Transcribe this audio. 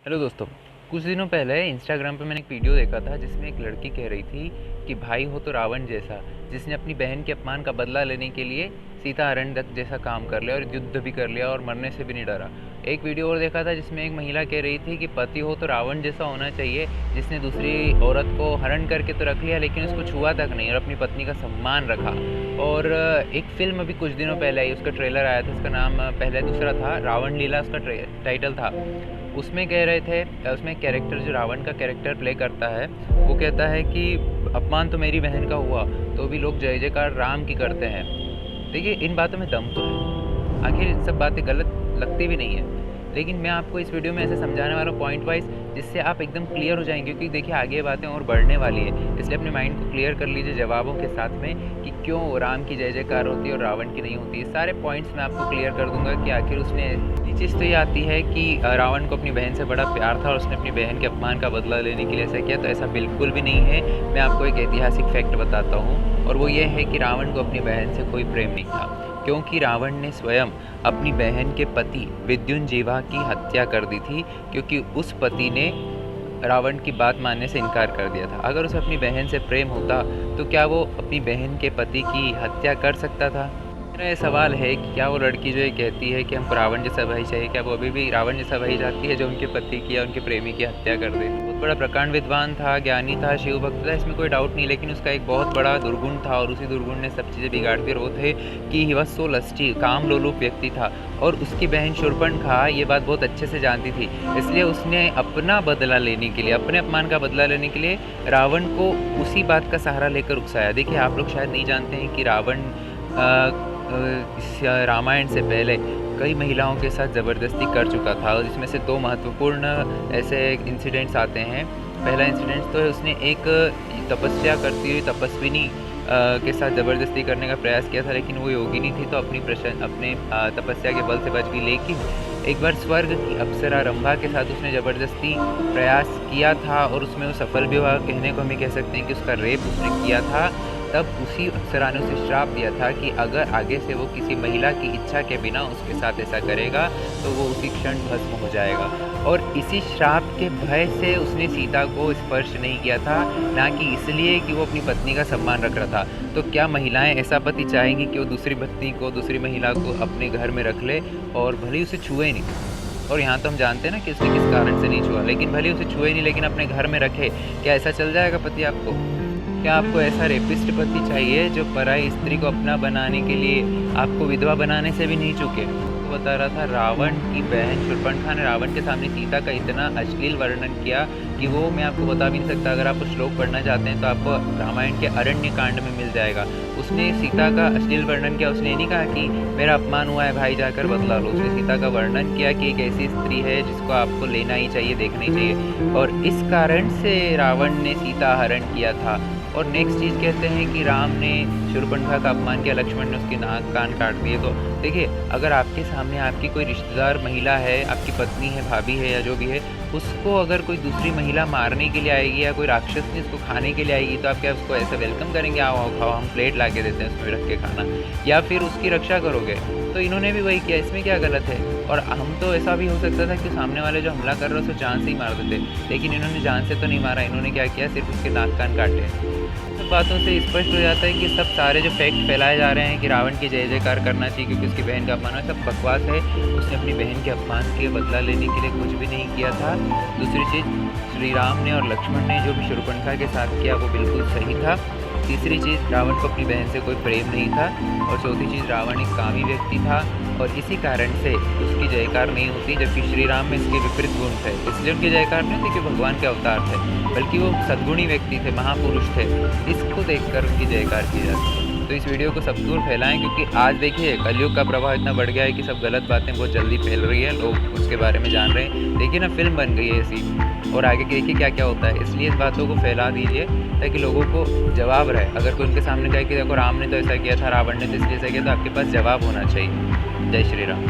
Hello दोस्तों। कुछ दिनों पहले इंस्टाग्राम पे मैंने एक वीडियो देखा था जिसमें एक लड़की कह रही थी कि भाई हो तो रावण जैसा, जिसने अपनी बहन के अपमान का बदला लेने के लिए सीता हरण तक जैसा काम कर लिया और युद्ध भी कर लिया और मरने से भी नहीं डरा। एक वीडियो और देखा था जिसमें एक महिला कह रही थी कि पति हो तो रावण जैसा होना चाहिए, जिसने दूसरी औरत को हरण करके तो रख लिया लेकिन उसको छुआ तक नहीं और अपनी पत्नी का सम्मान रखा। और एक फिल्म अभी कुछ दिनों पहले आई, उसका ट्रेलर आया था, उसका नाम पहले दूसरा था, रावण लीला उसका टाइटल था। उसमें कह रहे थे, उसमें कैरेक्टर जो रावण का कैरेक्टर प्ले करता है वो कहता है कि अपमान तो मेरी बहन का हुआ तो भी लोग जय जयकार राम की करते हैं। देखिए इन बातों में दम तो है, आखिर सब बातें गलत लगती भी नहीं है, लेकिन मैं आपको इस वीडियो में ऐसे समझाने वाला हूँ पॉइंट वाइज जिससे आप एकदम क्लियर हो जाएंगे, क्योंकि देखिए आगे बातें और बढ़ने वाली है, इसलिए अपने माइंड को क्लियर कर लीजिए जवाबों के साथ में कि क्यों राम की जय जयकार होती है और रावण की नहीं होती है। सारे पॉइंट्स मैं आपको क्लियर कर दूंगा कि आखिर उसने चीज़ तो ये आती है कि रावण को अपनी बहन से बड़ा प्यार था और उसने अपनी बहन के अपमान का बदला लेने के लिए ऐसा किया, तो ऐसा बिल्कुल भी नहीं है। मैं आपको एक ऐतिहासिक फैक्ट बताता हूँ और वो ये है कि रावण को अपनी बहन से कोई प्रेम नहीं था, क्योंकि रावण ने स्वयं अपनी बहन के पति विद्युंजीवा की हत्या कर दी थी, क्योंकि उस पति ने रावण की बात मानने से इनकार कर दिया था। अगर उसे अपनी बहन से प्रेम होता तो क्या वो अपनी बहन के पति की हत्या कर सकता था? मेरा ये सवाल है कि क्या वो लड़की जो ये कहती है कि हमको रावण जैसा भाई चाहिए, क्या वो अभी भी रावण जैसा भाई चाहती है जो उनके पति की या उनके प्रेमी की हत्या कर दे? बहुत बड़ा प्रकांड विद्वान था, ज्ञानी था, शिव भक्त था, इसमें कोई डाउट नहीं, लेकिन उसका एक बहुत बड़ा दुर्गुण था और उसी दुर्गुण ने सब चीज़ें बिगाड़ दी और वो थे कि ही वॉज सो लस्टी, काम लोलुप व्यक्ति था और उसकी बहन शूर्पणखा ये बात बहुत अच्छे से जानती थी, इसलिए उसने अपना बदला लेने के लिए, अपने अपमान का बदला लेने के लिए रावण को उसी बात का सहारा लेकर उकसाया। देखिए आप लोग शायद नहीं जानते हैं कि रावण इस रामायण से पहले कई महिलाओं के साथ ज़बरदस्ती कर चुका था और इसमें से दो महत्वपूर्ण ऐसे इंसिडेंट्स आते हैं। पहला इंसिडेंट तो है उसने एक तपस्या करती हुई तपस्विनी के साथ ज़बरदस्ती करने का प्रयास किया था, लेकिन वो योगिनी थी तो अपने तपस्या के बल से बच गई। लेकिन एक बार स्वर्ग की अप्सरा रंभा के साथ उसने ज़बरदस्ती प्रयास किया था और उसमें वो सफल भी हुआ, कहने को हम ये कह सकते हैं कि उसका रेप उसने किया था। तब उसी अप्सरा ने उसे श्राप दिया था कि अगर आगे से वो किसी महिला की इच्छा के बिना उसके साथ ऐसा करेगा तो वो उसी क्षण भस्म हो जाएगा, और इसी श्राप के भय से उसने सीता को स्पर्श नहीं किया था, ना कि इसलिए कि वो अपनी पत्नी का सम्मान रख रहा था। तो क्या महिलाएं ऐसा पति चाहेंगी कि वो दूसरी पत्नी को, दूसरी महिला को अपने घर में रख ले और भले ही उसे छुए नहीं? और यहाँ तो हम जानते हैं ना कि उसने किस कारण से नहीं छुआ, लेकिन भले उसे छुए नहीं लेकिन अपने घर में रखे, क्या ऐसा चल जाएगा पति आपको? क्या आपको ऐसा रेपिस्ट पति चाहिए जो पराई स्त्री को अपना बनाने के लिए आपको विधवा बनाने से भी नहीं चूके? तो बता रहा था रावण की बहन शूर्पणखा ने रावण के सामने सीता का इतना अश्लील वर्णन किया कि वो मैं आपको बता भी नहीं सकता। अगर आप श्लोक पढ़ना चाहते हैं तो आपको रामायण के अरण्य कांड में मिल जाएगा। उसने सीता का अश्लील वर्णन किया, उसने नहीं कहा कि मेरा अपमान हुआ है भाई जाकर बदला लो, उसने सीता का वर्णन किया कि एक ऐसी स्त्री है जिसको आपको लेना ही चाहिए, देखना ही चाहिए, और इस कारण से रावण ने सीता हरण किया था। और नेक्स्ट चीज़ कहते हैं कि राम ने शूर्पणखा का अपमान किया, लक्ष्मण ने उसके नाक कान काट दिए। तो देखिए अगर आपके सामने आपकी कोई रिश्तेदार महिला है, आपकी पत्नी है, भाभी है या जो भी है, उसको अगर कोई दूसरी महिला मारने के लिए आएगी या कोई राक्षस ने उसको खाने के लिए आएगी तो आप क्या उसको ऐसा वेलकम करेंगे, आओ आओ खाओ, हम प्लेट ला के देते हैं उसमें रख के खाना, या फिर उसकी रक्षा करोगे? तो इन्होंने भी वही किया, इसमें क्या गलत है? और हम तो ऐसा भी हो सकता था कि सामने वाले जो हमला कर रहे हो उसको जान से ही मार देते, लेकिन इन्होंने जान से तो नहीं मारा, इन्होंने क्या किया, सिर्फ उसके नाक कान काटे। सब बातों से स्पष्ट हो जाता है कि सब सारे जो फैक्ट फैलाए जा रहे हैं कि रावण की जय जयकार करना चाहिए क्योंकि उसकी बहन का अपमान है, सब बकवास है। उसने अपनी बहन के अपमान के बदला लेने के लिए कुछ भी नहीं किया था। दूसरी चीज़, श्री राम ने और लक्ष्मण ने जो भी शूर्पणखा के साथ किया वो बिल्कुल सही था। तीसरी चीज़, रावण को अपनी बहन से कोई प्रेम नहीं था। और चौथी चीज़, रावण एक कामी व्यक्ति था और इसी कारण से उसकी जयकार नहीं होती, जबकि श्री राम में इसके विपरीत गुण थे, इसलिए उनकी जयकार नहीं होती कि भगवान के अवतार थे, बल्कि वो सद्गुणी व्यक्ति थे, महापुरुष थे, इसको देखकर उनकी जयकार की जाती है। तो इस वीडियो को सब दूर फैलाएं, क्योंकि आज देखिए कलयुग का प्रभाव इतना बढ़ गया है कि सब गलत बातें बहुत जल्दी फैल रही है, लोग उसके बारे में जान रहे हैं। देखिए ना, फिल्म बन गई है ऐसी, और आगे देखिए क्या क्या होता है, इसलिए इस बातों को फैला दीजिए ताकि लोगों को जवाब रहे। अगर कोई उनके सामने कहे कि देखो राम ने तो ऐसा किया था, रावण ने तो इसलिए ऐसा किया, तो आपके पास जवाब होना चाहिए। जय श्री राम।